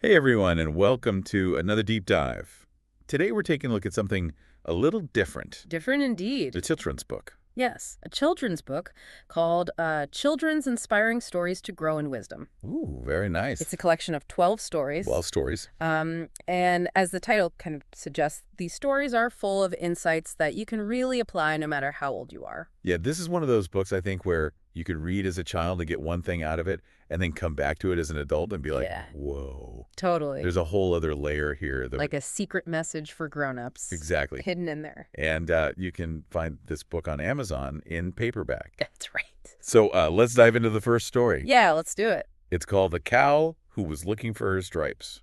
Hey everyone, and welcome to another deep dive. Today we're taking a look at something a little different. Different indeed. The children's book. Yes, a children's book called Children's Inspiring Stories to Grow in Wisdom. Ooh, very nice. It's a collection of 12 stories. 12 stories. And as the title kind of suggests, these stories are full of insights that you can really apply no matter how old you are. Yeah, this is one of those books I think where you could read as a child and get one thing out of it and then come back to it as an adult and be like, Yeah. whoa. Totally. There's a whole other layer here. Like a secret message for grown-ups. Exactly. Hidden in there. And you can find this book on Amazon in paperback. That's right. So let's dive into the first story. Yeah, let's do it. It's called The Cow Who Was Looking for Her Stripes.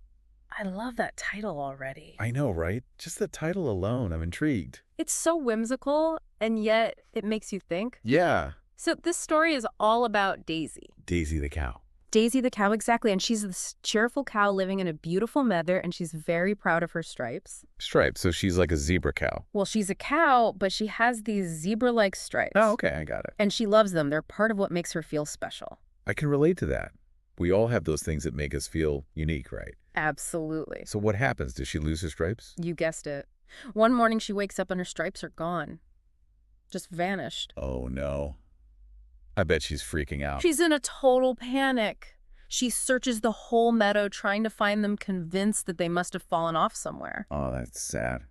I love that title already. I know, right? Just the title alone, I'm intrigued. It's so whimsical, and yet it makes you think. Yeah. So this story is all about Daisy. Daisy the cow. Daisy the cow, exactly. And she's this cheerful cow living in a beautiful meadow, and she's very proud of her stripes. Stripes, so she's like a zebra cow. Well, she's a cow, but she has these zebra-like stripes. Oh, okay, I got it. And she loves them. They're part of what makes her feel special. I can relate to that. We all have those things that make us feel unique, right? Absolutely. So what happens? Does she lose her stripes? You guessed it. One morning she wakes up and her stripes are gone. Just vanished. Oh, no. I bet she's freaking out. She's in a total panic. She searches the whole meadow trying to find them, convinced that they must have fallen off somewhere. Oh, that's sad.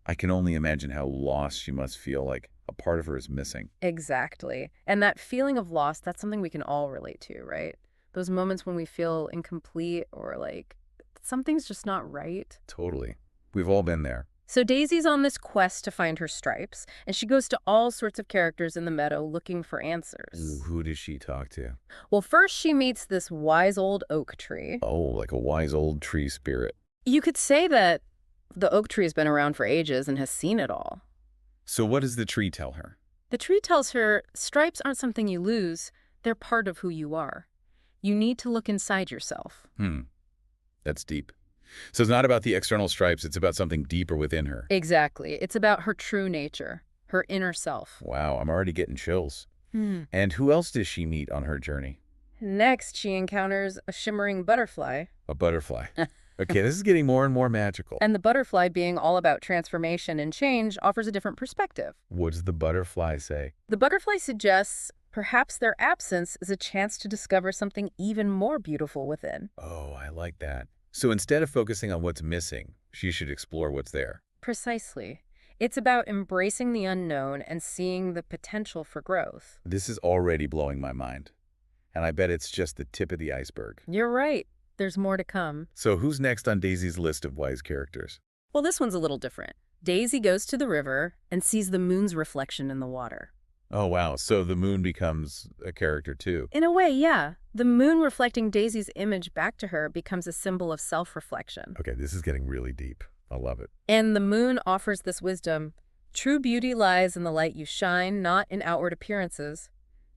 I can only imagine how lost she must feel, like a part of her is missing. Exactly. And that feeling of loss, that's something we can all relate to, right? Those moments when we feel incomplete or like something's just not right. Totally. We've all been there. So Daisy's on this quest to find her stripes, and she goes to all sorts of characters in the meadow looking for answers. Ooh, who does she talk to? Well, first she meets this wise old oak tree. Oh, like a wise old tree spirit. You could say that the oak tree has been around for ages and has seen it all. So what does the tree tell her? The tree tells her stripes aren't something you lose, they're part of who you are. You need to look inside yourself. That's deep. So it's not about the external stripes, it's about something deeper within her. Exactly. It's about her true nature, her inner self. Wow, I'm already getting chills. And who else does she meet on her journey? Next, she encounters a shimmering butterfly. A butterfly. Okay, this is getting more and more magical. And the butterfly, being all about transformation and change, offers a different perspective. What does the butterfly say? The butterfly suggests perhaps their absence is a chance to discover something even more beautiful within. Oh, I like that. So instead of focusing on what's missing, she should explore what's there. Precisely. It's about embracing the unknown and seeing the potential for growth. This is already blowing my mind. And I bet it's just the tip of the iceberg. You're right. There's more to come. So who's next on Daisy's list of wise characters? Well, this one's a little different. Daisy goes to the river and sees the moon's reflection in the water. Oh, wow. So the moon becomes a character too. In a way, yeah. The moon reflecting Daisy's image back to her becomes a symbol of self-reflection. Okay, this is getting really deep. I love it. And the moon offers this wisdom. True beauty lies in the light you shine, not in outward appearances.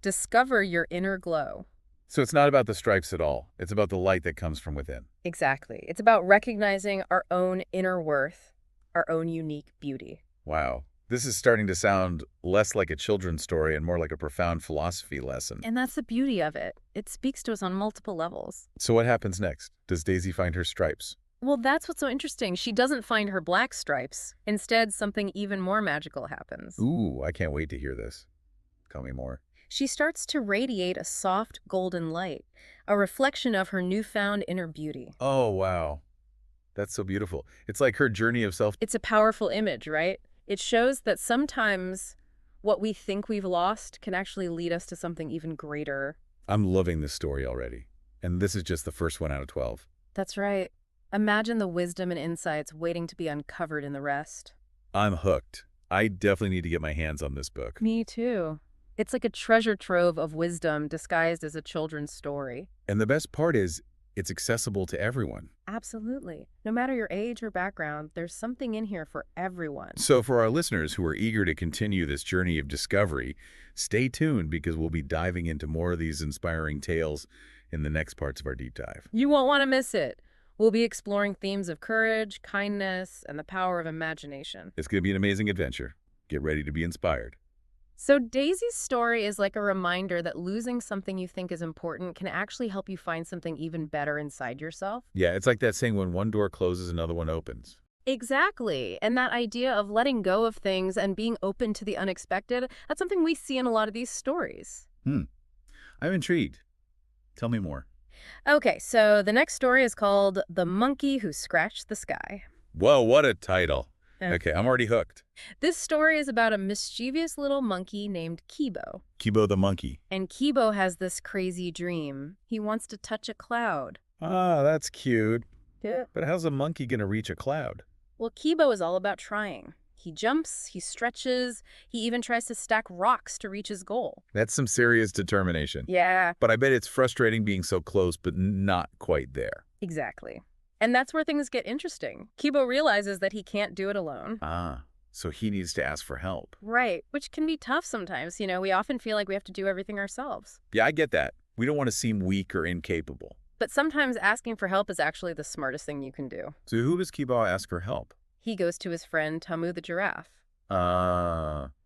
Discover your inner glow. So it's not about the stripes at all. It's about the light that comes from within. Exactly. It's about recognizing our own inner worth, our own unique beauty. Wow. This is starting to sound less like a children's story and more like a profound philosophy lesson. And that's the beauty of it. It speaks to us on multiple levels. So what happens next? Does Daisy find her stripes? Well, that's what's so interesting. She doesn't find her black stripes. Instead, something even more magical happens. Ooh, I can't wait to hear this. Tell me more. She starts to radiate a soft golden light, a reflection of her newfound inner beauty. Oh, wow. That's so beautiful. It's like her journey of self. It's a powerful image, right? It shows that sometimes what we think we've lost can actually lead us to something even greater. I'm loving this story already. And this is just the first one out of 12. That's right. Imagine the wisdom and insights waiting to be uncovered in the rest. I'm hooked. I definitely need to get my hands on this book. Me too. It's like a treasure trove of wisdom disguised as a children's story. And the best part is, it's accessible to everyone. Absolutely. No matter your age or background, there's something in here for everyone. So for our listeners who are eager to continue this journey of discovery, stay tuned because we'll be diving into more of these inspiring tales in the next parts of our deep dive. You won't want to miss it. We'll be exploring themes of courage, kindness, and the power of imagination. It's going to be an amazing adventure. Get ready to be inspired. So Daisy's story is like a reminder that losing something you think is important can actually help you find something even better inside yourself. Yeah, it's like that saying, when one door closes, another one opens. Exactly. And that idea of letting go of things and being open to the unexpected, that's something we see in a lot of these stories. Hmm. I'm intrigued. Tell me more. Okay, so the next story is called The Monkey Who Scratched the Sky. Whoa, what a title. Uh, Okay, I'm already hooked. This story is about a mischievous little monkey named Kibo. Kibo the monkey. And Kibo has this crazy dream. He wants to touch a cloud. Ah, that's cute. Yeah. But how's a monkey gonna reach a cloud? Well, Kibo is all about trying. He jumps, he stretches, he even tries to stack rocks to reach his goal. That's some serious determination. Yeah, But I bet it's frustrating being so close, but not quite there. exactly. And that's where things get interesting. Kibo realizes that he can't do it alone. Ah, so he needs to ask for help. Right, which can be tough sometimes. We often feel like we have to do everything ourselves. Yeah, I get that. We don't want to seem weak or incapable. But sometimes asking for help is actually the smartest thing you can do. So who does Kibo ask for help? He goes to his friend Tamu the giraffe.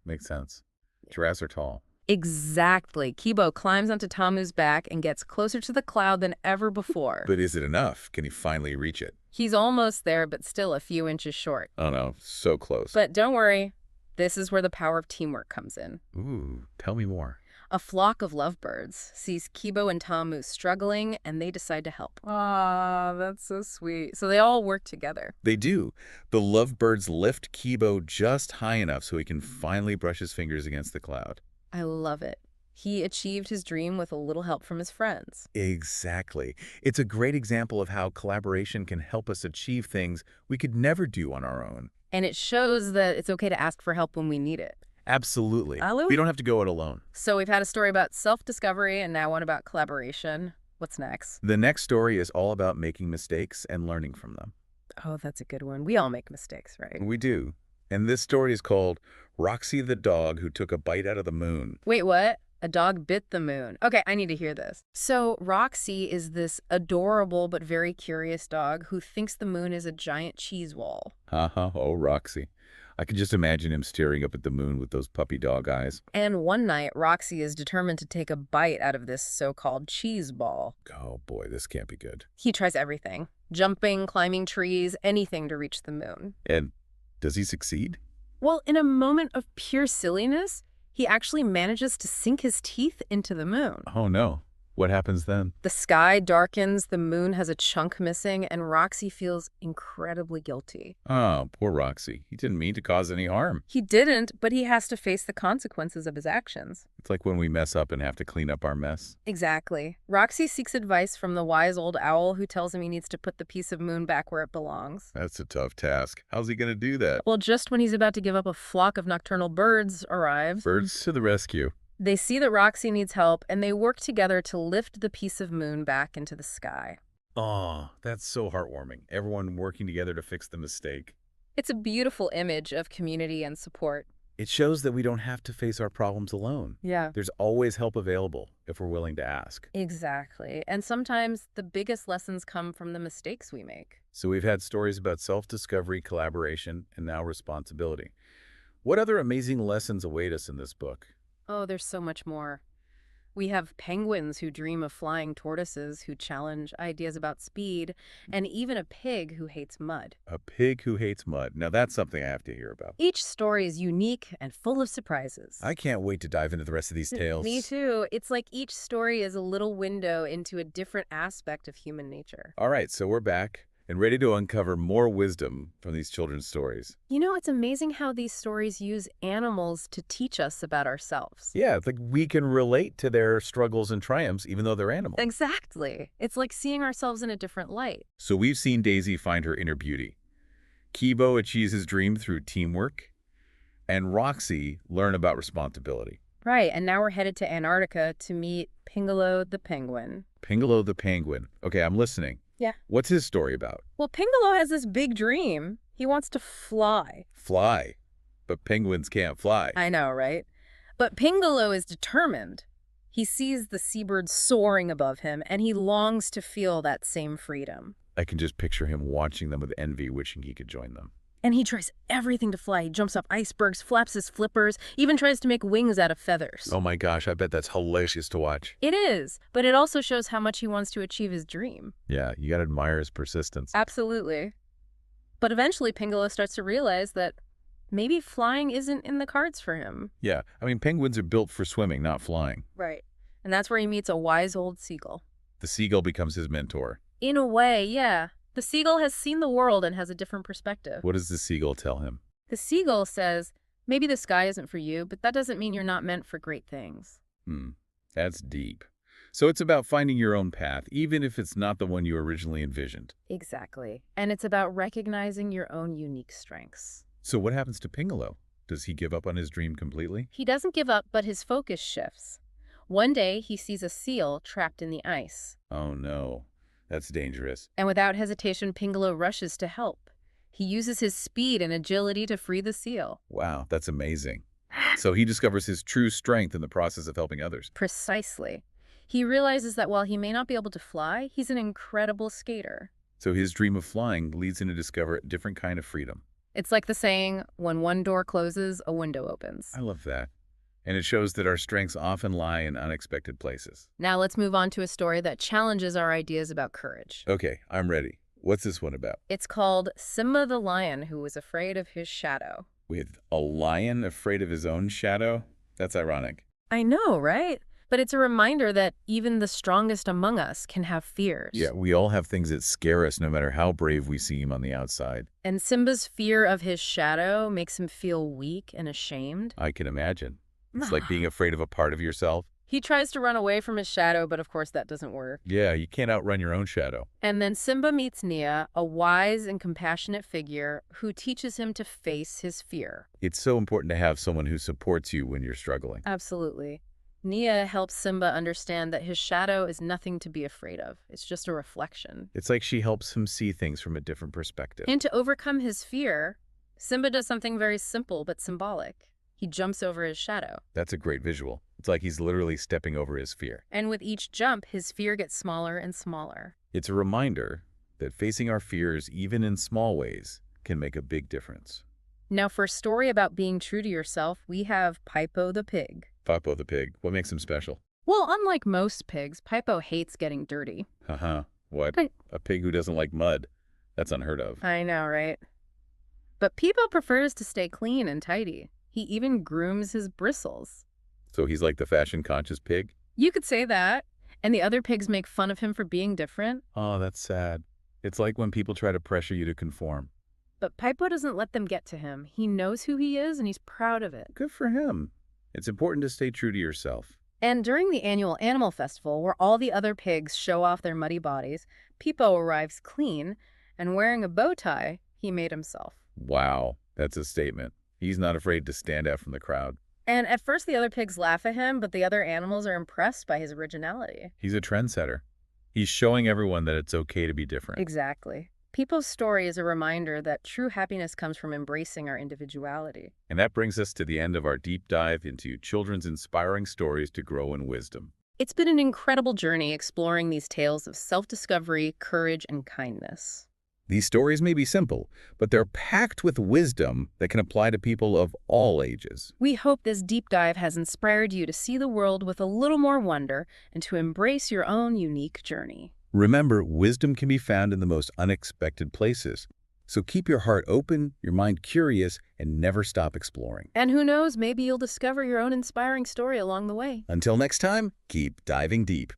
Makes sense. Giraffes are tall. Exactly. Kibo climbs onto Tamu's back and gets closer to the cloud than ever before. But is it enough? Can he finally reach it? He's almost there, but still a few inches short. Oh no, so close. But don't worry, this is where the power of teamwork comes in. Ooh, tell me more. A flock of lovebirds sees Kibo and Tamu struggling, and they decide to help. Ah, that's so sweet. So they all work together. They do. The lovebirds lift Kibo just high enough so he can finally brush his fingers against the cloud. I love it. He achieved his dream with a little help from his friends. Exactly. It's a great example of how collaboration can help us achieve things we could never do on our own. And it shows that it's okay to ask for help when we need it. Absolutely. Hello? We don't have to go it alone. So we've had a story about self-discovery and now one about collaboration. What's next? The next story is all about making mistakes and learning from them. Oh, that's a good one. We all make mistakes, right? We do. And this story is called Roxy the Dog Who Took a Bite Out of the Moon. Wait, what? A dog bit the moon. Okay, I need to hear this. So Roxy is this adorable but very curious dog who thinks the moon is a giant cheese wall. Haha, oh, Roxy. I can just imagine him staring up at the moon with those puppy dog eyes. And one night, Roxy is determined to take a bite out of this so-called cheese ball. Oh boy, this can't be good. He tries everything. Jumping, climbing trees, anything to reach the moon. And does he succeed? Well, in a moment of pure silliness, he actually manages to sink his teeth into the moon. Oh no. What happens then? The sky darkens, the moon has a chunk missing, and Roxy feels incredibly guilty. Oh, poor Roxy. He didn't mean to cause any harm. He didn't, but he has to face the consequences of his actions. It's like when we mess up and have to clean up our mess. Exactly. Roxy seeks advice from the wise old owl who tells him he needs to put the piece of moon back where it belongs. That's a tough task. How's he going to do that? Well, just when he's about to give up, a flock of nocturnal birds arrives. Birds to the rescue. They see that Roxy needs help, and they work together to lift the piece of moon back into the sky. Oh, that's so heartwarming. Everyone working together to fix the mistake. It's a beautiful image of community and support. It shows that we don't have to face our problems alone. Yeah. There's always help available if we're willing to ask. Exactly. And sometimes the biggest lessons come from the mistakes we make. So we've had stories about self-discovery, collaboration, and now responsibility. What other amazing lessons await us in this book? Oh, there's so much more. We have penguins who dream of flying tortoises who challenge ideas about speed, and even a pig who hates mud. A pig who hates mud. Now that's something I have to hear about. Each story is unique and full of surprises. I can't wait to dive into the rest of these tales. Me too. It's like each story is a little window into a different aspect of human nature. All right, so we're back and ready to uncover more wisdom from these children's stories. It's amazing how these stories use animals to teach us about ourselves. Yeah, it's like we can relate to their struggles and triumphs even though they're animals. Exactly. It's like seeing ourselves in a different light. So we've seen Daisy find her inner beauty. Kibo achieves his dream through teamwork. And Roxy learn about responsibility. Right, and now we're headed to Antarctica to meet Pingalo the penguin. Pingalo the penguin. Okay, I'm listening. Yeah. What's his story about? Well, Pingalo has this big dream. He wants to fly. Fly. But penguins can't fly. I know, right? But Pingalo is determined. He sees the seabirds soaring above him, and he longs to feel that same freedom. I can just picture him watching them with envy, wishing he could join them. And he tries everything to fly. He jumps off icebergs, flaps his flippers, even tries to make wings out of feathers. Oh my gosh, I bet that's hilarious to watch. It is, but it also shows how much he wants to achieve his dream. Yeah, you gotta admire his persistence. Absolutely. But eventually Pingala starts to realize that maybe flying isn't in the cards for him. Yeah, I mean, penguins are built for swimming, not flying. Right. And that's where he meets a wise old seagull. The seagull becomes his mentor. In a way, yeah. The seagull has seen the world and has a different perspective. What does the seagull tell him? The seagull says, maybe the sky isn't for you, but that doesn't mean you're not meant for great things. That's deep. So it's about finding your own path, even if it's not the one you originally envisioned. Exactly. And it's about recognizing your own unique strengths. So what happens to Pingalo? Does he give up on his dream completely? He doesn't give up, but his focus shifts. One day, he sees a seal trapped in the ice. Oh no, that's dangerous. And without hesitation, Pingalo rushes to help. He uses his speed and agility to free the seal. Wow, that's amazing. So he discovers his true strength in the process of helping others. Precisely. He realizes that while he may not be able to fly, he's an incredible skater. So his dream of flying leads him to discover a different kind of freedom. It's like the saying, when one door closes, a window opens. I love that. And it shows that our strengths often lie in unexpected places. Now let's move on to a story that challenges our ideas about courage. Okay, I'm ready. What's this one about? It's called Simba the Lion Who Was Afraid of His Shadow. With a lion afraid of his own shadow? That's ironic. I know, right? But it's a reminder that even the strongest among us can have fears. Yeah, we all have things that scare us no matter how brave we seem on the outside. And Simba's fear of his shadow makes him feel weak and ashamed. I can imagine. It's like being afraid of a part of yourself. He tries to run away from his shadow, but of course that doesn't work. Yeah, you can't outrun your own shadow. And then Simba meets Nia, a wise and compassionate figure who teaches him to face his fear. It's so important to have someone who supports you when you're struggling. Absolutely. Nia helps Simba understand that his shadow is nothing to be afraid of. It's just a reflection. It's like she helps him see things from a different perspective. And to overcome his fear, Simba does something very simple but symbolic. He jumps over his shadow. That's a great visual. It's like he's literally stepping over his fear. And with each jump, his fear gets smaller and smaller. It's a reminder that facing our fears, even in small ways, can make a big difference. Now, for a story about being true to yourself, we have Pipo the pig. Pipo the pig. What makes him special? Well, unlike most pigs, Pipo hates getting dirty. What? A pig who doesn't like mud? That's unheard of. I know, right? But Pipo prefers to stay clean and tidy. He even grooms his bristles. So he's like the fashion-conscious pig? You could say that. And the other pigs make fun of him for being different. Oh, that's sad. It's like when people try to pressure you to conform. But Pipo doesn't let them get to him. He knows who he is, and he's proud of it. Good for him. It's important to stay true to yourself. And during the annual animal festival, where all the other pigs show off their muddy bodies, Pipo arrives clean, and wearing a bow tie he made himself. Wow, that's a statement. He's not afraid to stand out from the crowd. And at first the other pigs laugh at him, but the other animals are impressed by his originality. He's a trendsetter. He's showing everyone that it's okay to be different. Exactly. Pipo's story is a reminder that true happiness comes from embracing our individuality. And that brings us to the end of our deep dive into children's inspiring stories to grow in wisdom. It's been an incredible journey exploring these tales of self-discovery, courage, and kindness. These stories may be simple, but they're packed with wisdom that can apply to people of all ages. We hope this deep dive has inspired you to see the world with a little more wonder and to embrace your own unique journey. Remember, wisdom can be found in the most unexpected places. So keep your heart open, your mind curious, and never stop exploring. And who knows, maybe you'll discover your own inspiring story along the way. Until next time, keep diving deep.